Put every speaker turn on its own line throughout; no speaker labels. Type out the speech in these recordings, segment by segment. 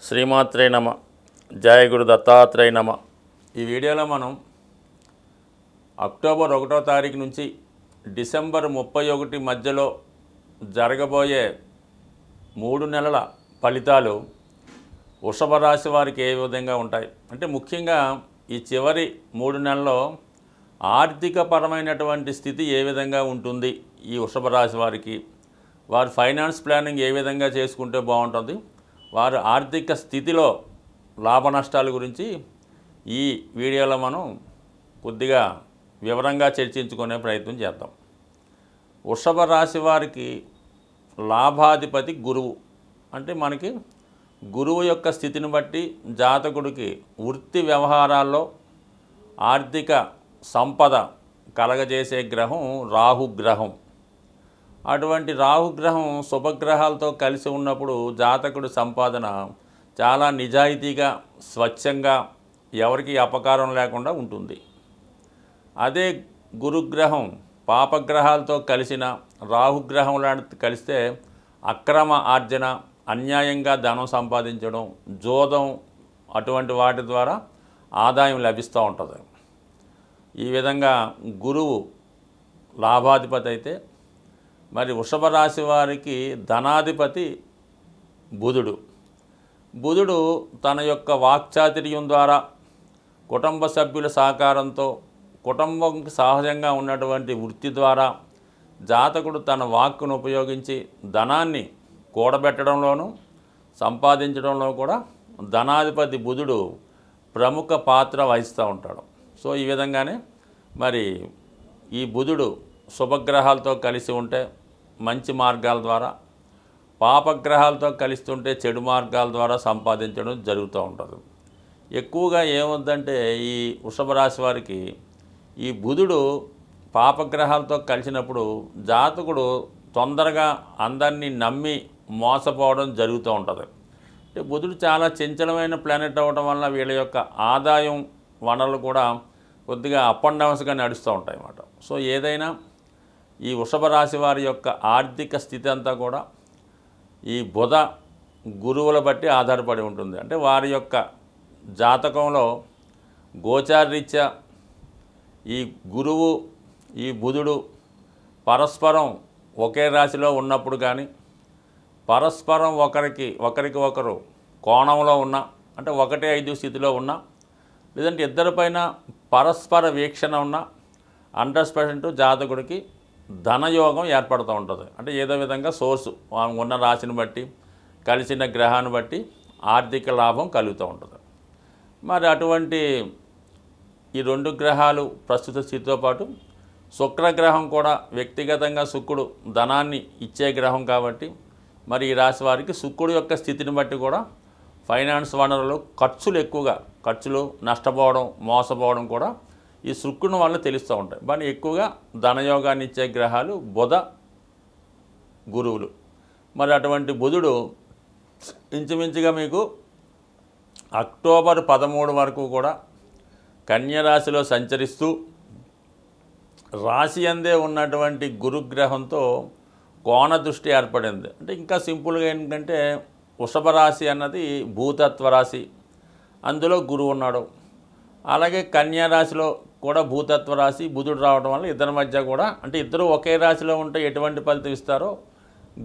శ్రీమాత్రే నమ. జయ గురు దత్తాత్రేయ నమ. ఈ వీడియోలో మనం అక్టోబర్ 1వ తారీఖు నుంచి డిసెంబర్ 31 మధ్యలో జరగబోయే 3 నెలల ఫలితాలు వృషభ రాశి వారికి ఏ విధంగా ఉంటాయి అంటే, ముఖ్యంగా ఈ చివరి 3 నెలల్లో ఆర్థిక పరమైనటువంటి స్థితి ఏ విధంగా ఉంటుంది, ఈ వృషభ రాశి వారికి వారు ఫైనాన్స్ ప్లానింగ్ ఏ విధంగా చేసుకుంటే బాగుంటుంది, వారు ఆర్థిక స్థితిలో లాభ నష్టాల గురించి ఈ వీడియోలో మనం కొద్దిగా వివరంగా చర్చించుకునే ప్రయత్నం చేద్దాం. వృషభ రాశి వారికి లాభాధిపతి గురువు. అంటే మనకి గురువు యొక్క స్థితిని బట్టి జాతకుడికి వృత్తి వ్యవహారాల్లో ఆర్థిక సంపద కలగజేసే గ్రహం రాహుగ్రహం. అటువంటి రాహుగ్రహం శుభగ్రహాలతో కలిసి ఉన్నప్పుడు జాతకుడి సంపాదన చాలా నిజాయితీగా, స్వచ్ఛంగా, ఎవరికి అపకారం లేకుండా ఉంటుంది. అదే గురుగ్రహం పాపగ్రహాలతో కలిసిన రాహుగ్రహం లాంటి కలిస్తే అక్రమ ఆర్జన, అన్యాయంగా ధనం సంపాదించడం, జోదం అటువంటి వాటి ద్వారా ఆదాయం లభిస్తూ ఉంటుంది. ఈ విధంగా గురువు లాభాధిపతి అయితే, మరి వృషభ రాశి వారికి ధనాధిపతి బుధుడు. బుధుడు తన యొక్క వాక్చాతుర్యం ద్వారా, కుటుంబ సభ్యుల సహకారంతో, కుటుంబంకి సహజంగా ఉన్నటువంటి వృత్తి ద్వారా జాతకుడు తన వాక్కును ఉపయోగించి ధనాన్ని కూడబెట్టడంలోనూ సంపాదించడంలో కూడా ధనాధిపతి బుధుడు ప్రముఖ పాత్ర వహిస్తూ ఉంటాడు. సో ఈ విధంగానే మరి ఈ బుధుడు శుభగ్రహాలతో కలిసి ఉంటే మంచి మార్గాల ద్వారా, పాపగ్రహాలతో కలిస్తుంటే చెడు మార్గాల ద్వారా సంపాదించడం జరుగుతూ ఉంటుంది. ఎక్కువగా ఏమవుద్దంటే ఈ వృషభ రాశి వారికి ఈ బుధుడు పాపగ్రహాలతో కలిసినప్పుడు జాతకుడు తొందరగా అందరినీ నమ్మి మోసపోవడం జరుగుతూ ఉంటుంది. అంటే బుధుడు చాలా చంచలమైన ప్లానెట్ అవ్వడం వల్ల వీళ్ళ యొక్క ఆదాయం వనరులు కూడా కొద్దిగా అప్ అండ్ డౌన్స్గా నడుస్తూ ఉంటాయి అన్నమాట. సో ఏదైనా ఈ వృషభ రాశి వారి యొక్క ఆర్థిక స్థితి అంతా కూడా ఈ బుధ గురువుల బట్టి ఆధారపడి ఉంటుంది. అంటే వారి యొక్క జాతకంలో గోచారరీత్యా ఈ గురువు, ఈ బుధుడు పరస్పరం ఒకే రాశిలో ఉన్నప్పుడు కానీ, పరస్పరం ఒకరికి ఒకరు కోణంలో ఉన్న, అంటే 1-5 స్థితిలో ఉన్న, లేదంటే ఇద్దరిపైన పరస్పర వీక్షణ ఉన్న 100% జాతకుడికి ధనయోగం ఏర్పడుతూ ఉంటుంది. అంటే ఏదో విధంగా సోర్సు ఉన్న రాశిని బట్టి, కలిసిన గ్రహాన్ని బట్టి ఆర్థిక లాభం కలుగుతూ ఉంటుంది. మరి అటువంటి ఈ 2 గ్రహాలు ప్రస్తుత స్థితితో పాటు శుక్రగ్రహం కూడా వ్యక్తిగతంగా శుక్రుడు ధనాన్ని ఇచ్చే గ్రహం కాబట్టి, మరి ఈ రాశి వారికి శుక్రుడు యొక్క స్థితిని బట్టి కూడా ఫైనాన్స్ వనరులు ఖర్చులు నష్టపోవడం, మోసపోవడం కూడా ఈ శుక్రుని వల్ల తెలుస్తూ ఉంటాయి. కానీ ఎక్కువగా ధనయోగాన్ని ఇచ్చే గ్రహాలు బుధ గురువులు. మరి అటువంటి బుధుడు ఇంచుమించుగా మీకు అక్టోబర్ 13 వరకు కూడా కన్యరాశిలో సంచరిస్తూ రాశి అందే ఉన్నటువంటి గురుగ్రహంతో కోణ దృష్టి ఏర్పడింది. అంటే ఇంకా సింపుల్గా ఏంటంటే, వృషభ రాశి అన్నది భూతత్వ రాశి, అందులో గురువు ఉన్నాడు. అలాగే కన్యా రాశిలో కూడా భూతత్వ రాశి బుధుడు రావడం వల్ల ఇద్దరి మధ్య కూడా, అంటే ఇద్దరు ఒకే రాశిలో ఉంటే ఎటువంటి ఫలితం ఇస్తారో,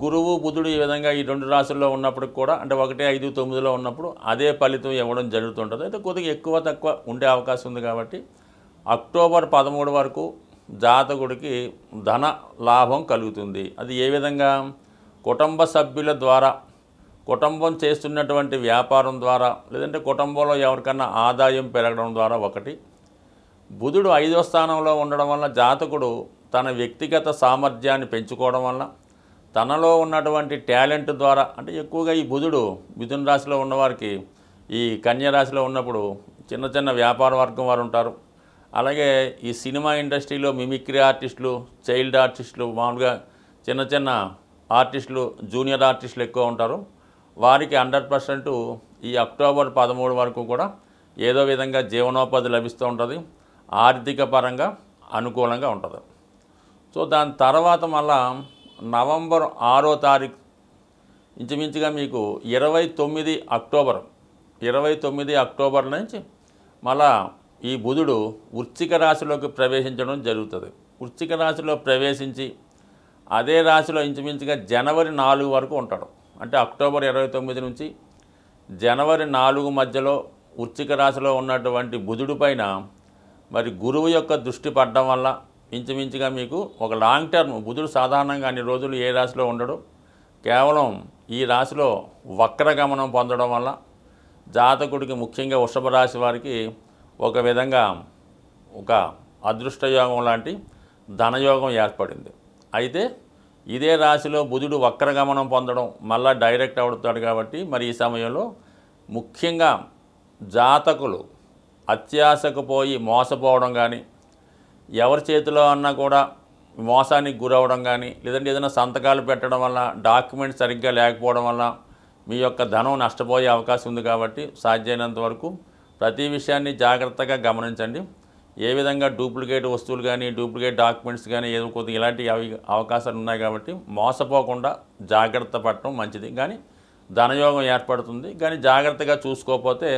గురువు బుధుడు ఈ విధంగా ఈ 2 రాశుల్లో ఉన్నప్పుడు కూడా, అంటే 1, 5, 9లో ఉన్నప్పుడు అదే ఫలితం ఇవ్వడం జరుగుతుంటుంది. అయితే కొద్దిగా ఎక్కువ తక్కువ ఉండే అవకాశం ఉంది కాబట్టి అక్టోబర్ 13 వరకు జాతకుడికి ధన లాభం కలుగుతుంది. అది ఏ విధంగా? కుటుంబ సభ్యుల ద్వారా, కుటుంబం చేస్తున్నటువంటి వ్యాపారం ద్వారా, లేదంటే కుటుంబంలో ఎవరికన్నా ఆదాయం పెరగడం ద్వారా. ఒకటి, బుధుడు 5వ స్థానంలో ఉండడం వల్ల జాతకుడు తన వ్యక్తిగత సామర్థ్యాన్ని పెంచుకోవడం వల్ల, తనలో ఉన్నటువంటి టాలెంట్ ద్వారా, అంటే ఎక్కువగా ఈ బుధుడు మిథున రాశిలో ఉన్నవారికి ఈ కన్యా రాశిలో ఉన్నప్పుడు చిన్న చిన్న వ్యాపార వర్గం వారు ఉంటారు. అలాగే ఈ సినిమా ఇండస్ట్రీలో మిమిక్రీ ఆర్టిస్టులు, చైల్డ్ ఆర్టిస్టులు, మామూలుగా చిన్న చిన్న ఆర్టిస్టులు, జూనియర్ ఆర్టిస్టులు ఎక్కువ ఉంటారు. వారికి 100% ఈ అక్టోబర్ 13 వరకు కూడా ఏదో విధంగా జీవనోపాధి లభిస్తూ ఉంటుంది, ఆర్థిక పరంగా అనుకూలంగా ఉంటుంది. సో దాని తర్వాత మళ్ళా నవంబర్ 6వ తారీఖు ఇంచుమించుగా మీకు 29 అక్టోబర్ నుంచి మళ్ళా ఈ బుధుడు వృశ్చిక రాశిలోకి ప్రవేశించడం జరుగుతుంది. వృశ్చిక రాశిలో ప్రవేశించి అదే రాశిలో ఇంచుమించుగా జనవరి 4 వరకు ఉంటాడు. అంటే అక్టోబర్ 29 నుంచి జనవరి 4 మధ్యలో వృశ్చిక రాశిలో ఉన్నటువంటి బుధుడి పైన మరి గురువు యొక్క దృష్టి పడడం వల్ల ఇంచుమించుగా మీకు ఒక లాంగ్ టర్మ్, బుధుడు సాధారణంగా అన్ని రోజులు ఏ రాశిలో ఉండడు, కేవలం ఈ రాశిలో వక్రగమనం పొందడం వల్ల జాతకుడికి ముఖ్యంగా వృషభ రాశి వారికి ఒక విధంగా ఒక అదృష్టయోగం లాంటి ధనయోగం ఏర్పడింది. అయితే ఇదే రాశిలో బుధుడు వక్రగమనం పొందడం మళ్ళా డైరెక్ట్ అవుతాడు కాబట్టి మరి ఈ సమయంలో ముఖ్యంగా జాతకులు అత్యాశకు పోయి మోసపోవడం కానీ, ఎవరి చేతిలో అన్నా కూడా మోసానికి గురవడం కానీ, లేదంటే ఏదైనా సంతకాలు పెట్టడం వల్ల డాక్యుమెంట్స్ సరిగ్గా లేకపోవడం వల్ల మీ యొక్క ధనం నష్టపోయే అవకాశం ఉంది. కాబట్టి సాధ్యమైనంత వరకు ప్రతి విషయాన్ని జాగ్రత్తగా గమనించండి. ఏ విధంగా డూప్లికేట్ వస్తువులు కానీ, డూప్లికేట్ డాక్యుమెంట్స్ కానీ ఏదో కొద్దిగా ఇలాంటి అవకాశాలు ఉన్నాయి. కాబట్టి మోసపోకుండా జాగ్రత్త పడటం మంచిది. కానీ ధనయోగం ఏర్పడుతుంది, కానీ జాగ్రత్తగా చూసుకోకపోతే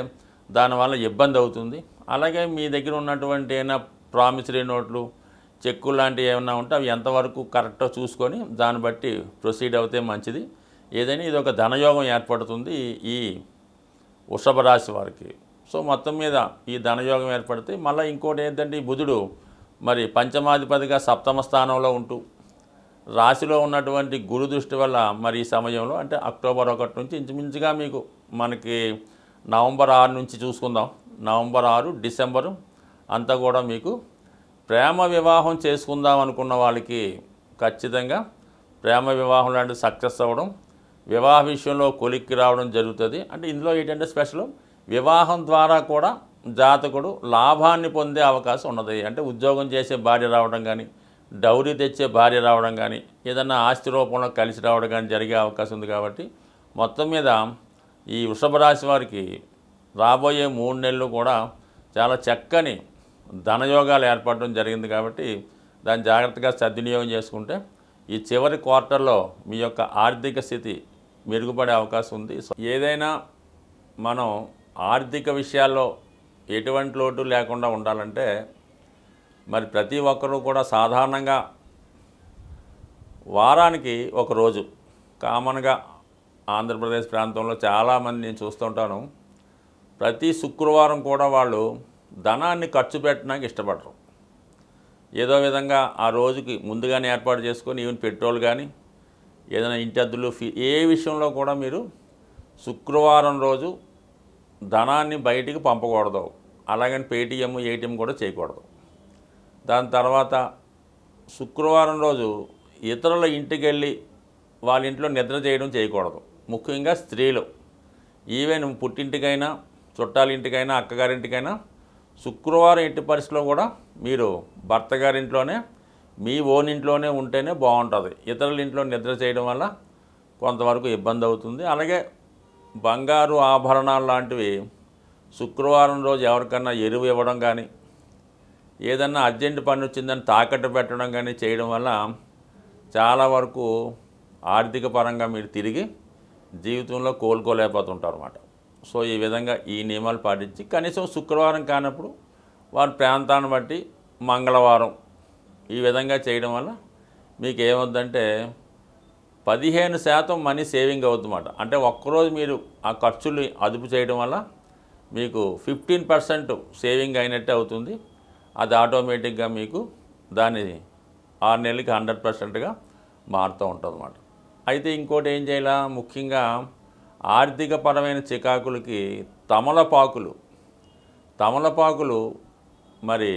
దానివల్ల ఇబ్బంది అవుతుంది. అలాగే మీ దగ్గర ఉన్నటువంటి ఏమైనా ప్రామిసరీ నోట్లు, చెక్కులు లాంటివి ఏమైనా ఉంటే అవి ఎంతవరకు కరెక్టో చూసుకొని దాన్ని బట్టి ప్రొసీడ్ అవుతే మంచిది. ఏదైనా ఇది ఒక ధనయోగం ఏర్పడుతుంది ఈ వృషభ రాశి వారికి. సో మొత్తం మీద ఈ ధనయోగం ఏర్పడితే మళ్ళీ ఇంకోటి ఏంటంటే ఈ బుధుడు మరి పంచమాధిపతిగా సప్తమ స్థానంలో ఉంటూ రాశిలో ఉన్నటువంటి గురు దృష్టి వల్ల మరి ఈ సమయంలో అంటే అక్టోబర్ 1 నుంచి ఇంచుమించుగా మీకు మనకి నవంబర్ 6 నుంచి చూసుకుందాం. నవంబర్ 6, డిసెంబరు అంతా కూడా మీకు ప్రేమ వివాహం చేసుకుందాం అనుకున్న వాళ్ళకి ఖచ్చితంగా ప్రేమ వివాహం లాంటిది సక్సెస్ అవ్వడం, వివాహ విషయంలో కొలిక్కి రావడం జరుగుతుంది. అంటే ఇందులో ఏంటంటే స్పెషల్ వివాహం ద్వారా కూడా జాతకుడు లాభాన్ని పొందే అవకాశం ఉన్నది. అంటే ఉద్యోగం చేసే భార్య రావడం కానీ, డౌరీ తెచ్చే భార్య రావడం కానీ, ఏదన్నా ఆస్తి రూపంలో కలిసి రావడం కానీ జరిగే అవకాశం ఉంది. కాబట్టి మొత్తం మీద ఈ వృషభ రాశి వారికి రాబోయే 3 నెలలు కూడా చాలా చక్కని ధనయోగాలు ఏర్పడడం జరిగింది. కాబట్టి దాన్ని జాగ్రత్తగా సద్వినియోగం చేసుకుంటే ఈ చివరి క్వార్టర్లో మీ యొక్క ఆర్థిక స్థితి మెరుగుపడే అవకాశం ఉంది. ఏదైనా మనం ఆర్థిక విషయాల్లో ఎటువంటి లోటు లేకుండా ఉండాలంటే మరి ప్రతి ఒక్కరూ కూడా సాధారణంగా వారానికి ఒక రోజు కామన్గా ఆంధ్రప్రదేశ్ ప్రాంతంలో చాలామంది నేను చూస్తుంటాను, ప్రతి శుక్రవారం కూడా వాళ్ళు ధనాన్ని ఖర్చు పెట్టడానికి ఇష్టపడరు. ఏదో విధంగా ఆ రోజుకి ముందుగానే ఏర్పాటు చేసుకొని ఈవెన్ పెట్రోల్ కానీ ఏదైనా ఇంటి అద్దెలు ఏ విషయంలో కూడా మీరు శుక్రవారం రోజు ధనాన్ని బయటికి పంపకూడదు. అలాగని పేటీఎం, ఏటీఎం కూడా చేయకూడదు. దాని తర్వాత శుక్రవారం రోజు ఇతరుల ఇంటికి వెళ్ళి వాళ్ళ ఇంట్లో నిద్ర చేయడం చేయకూడదు. ముఖ్యంగా స్త్రీలు ఈవెన్ పుట్టింటికైనా, చుట్టాలింటికైనా, అక్కగారింటికైనా శుక్రవారం ఎట్టి పరిస్థితిలో కూడా మీరు భర్త గారింట్లోనే, మీ ఓన్ ఇంట్లోనే ఉంటేనే బాగుంటుంది. ఇతరుల ఇంట్లో నిద్ర చేయడం వల్ల కొంతవరకు ఇబ్బంది అవుతుంది. అలాగే బంగారు ఆభరణాలు లాంటివి శుక్రవారం రోజు ఎవరికన్నా ఎరువు ఇవ్వడం కానీ, ఏదన్నా అర్జెంట్ పని వచ్చిందని తాకట్టు పెట్టడం కానీ చేయడం వల్ల చాలా వరకు ఆర్థిక పరంగా మీరు తిరిగి జీవితంలో కోలుకోలేకపోతుంటారు అన్నమాట. సో ఈ విధంగా ఈ నియమాలు పాటించి కనీసం శుక్రవారం కానప్పుడు వారి ప్రాంతాన్ని బట్టి మంగళవారం ఈ విధంగా చేయడం వల్ల మీకు ఏమవుతుందంటే 15% మనీ సేవింగ్ అవుతుందన్నమాట. అంటే ఒక్కరోజు మీరు ఆ ఖర్చులు అదుపు చేయడం వల్ల మీకు 15% సేవింగ్ అయినట్టే అవుతుంది. అది ఆటోమేటిక్గా మీకు దాని 6 నెలలకి 100%గా మారుతూ ఉంటుంది అన్నమాట. అయితే ఇంకోటి ఏం చేయాలా, ముఖ్యంగా ఆర్థిక పరమైన చికాకులకి తమలపాకులు మరి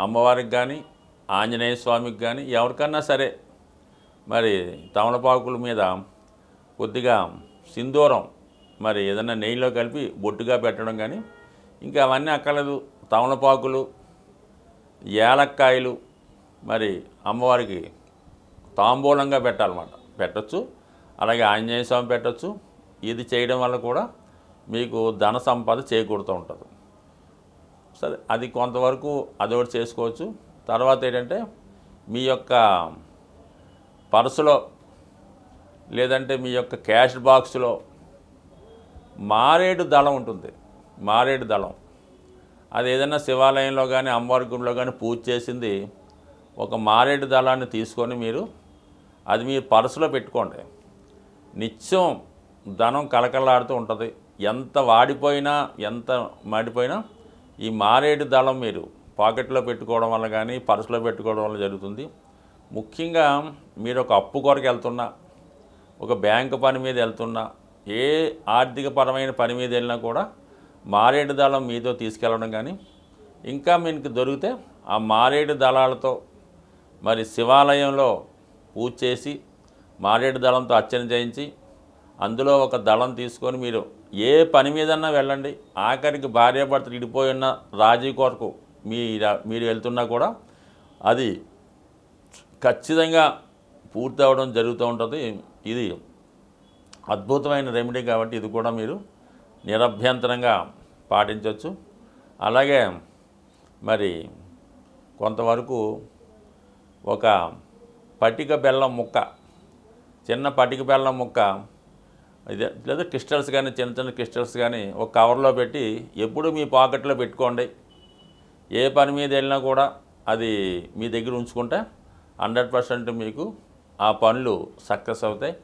అమ్మవారికి కానీ, ఆంజనేయ స్వామికి కానీ ఎవరికన్నా సరే మరి తమలపాకుల మీద కొద్దిగా సింధూరం మరి ఏదైనా నెయ్యిలో కలిపి బొట్టుగా పెట్టడం కానీ, ఇంకా అవన్నీ అక్కర్లేదు. తమలపాకులు, యాలక్కాయలు మరి అమ్మవారికి తాంబూలంగా పెట్టాలన్నమాట. పెట్టచ్చు. అలాగే ఆంజనేయ స్వామి పెట్టచ్చు. ఇది చేయడం వల్ల కూడా మీకు ధన సంపద చేకూరుతూ ఉంటుంది. సరే, అది కొంతవరకు అదొకటి చేసుకోవచ్చు. తర్వాత ఏంటంటే మీ యొక్క పర్సులో లేదంటే మీ యొక్క క్యాష్ బాక్స్లో మారేడు దళం ఉంటుంది. మారేడు దళం అది ఏదైనా శివాలయంలో కానీ అమ్మవారి గుడిలో కానీ పూజ చేసింది ఒక మారేడు దళాన్ని తీసుకొని మీరు అది మీ పర్సులో పెట్టుకోండి. నిత్యం ధనం కలకలాడుతూ ఉంటుంది. ఎంత వాడిపోయినా ఎంత మాడిపోయినా ఈ మారేడు దళం మీరు పాకెట్లో పెట్టుకోవడం వల్ల కానీ పర్సులో పెట్టుకోవడం వల్ల జరుగుతుంది. ముఖ్యంగా మీరు ఒక అప్పు కొరకు వెళ్తున్నా, ఒక బ్యాంకు పని మీద వెళ్తున్నా, ఏ ఆర్థికపరమైన పని మీద వెళ్ళినా కూడా మారేడు దళం మీతో తీసుకెళ్ళడం కానీ, ఇంకా మీకు దొరికితే ఆ మారేడు దళాలతో మరి శివాలయంలో పూజ చేసి మారేడు దళంతో అర్చన చేయించి అందులో ఒక దళం తీసుకొని మీరు ఏ పని మీదన్నా వెళ్ళండి. ఆఖరికి భార్యాభర్తలు ఇడిపోయి ఉన్న రాజీ కొరకు మీరు వెళ్తున్నా కూడా అది ఖచ్చితంగా పూర్తి అవ్వడం జరుగుతూ ఉంటుంది. ఇది అద్భుతమైన రెమెడీ కాబట్టి ఇది కూడా మీరు నిరభ్యంతరంగా పాటించవచ్చు. అలాగే మరి కొంతవరకు ఒక పటిక బెల్లం ముక్క, చిన్న పటిక బెల్లం ముక్క ఇదే లేదా క్రిస్టల్స్ కానీ చిన్న చిన్న క్రిస్టల్స్ కానీ ఒక కవర్లో పెట్టి ఎప్పుడు మీ పాకెట్లో పెట్టుకోండి. ఏ పని మీద వెళ్ళినా కూడా అది మీ దగ్గర ఉంచుకుంటే 100% మీకు ఆ పనులు సక్సెస్ అవుతాయి.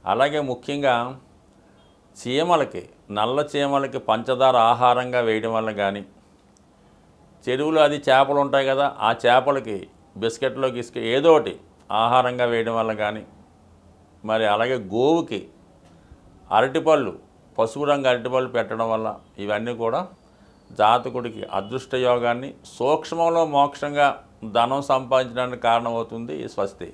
అలాగే ముఖ్యంగా చీమలకి, నల్ల చీమలకి పంచదార ఆహారంగా వేయడం వల్ల కానీ, చెరువులో అది చేపలు ఉంటాయి కదా, ఆ చేపలకి బిస్కెట్లోకి ఏదో ఒకటి ఆహారంగా వేయడం వల్ల కానీ, మరి అలాగే గోవుకి అరటిపళ్ళు, పసుపు రంగు అరటిపళ్ళు పెట్టడం వల్ల ఇవన్నీ కూడా జాతకుడికి అదృష్ట యోగాన్ని, సూక్ష్మంలో మోక్షంగా ధనం సంపాదించడానికి కారణమవుతుంది. స్వస్తి.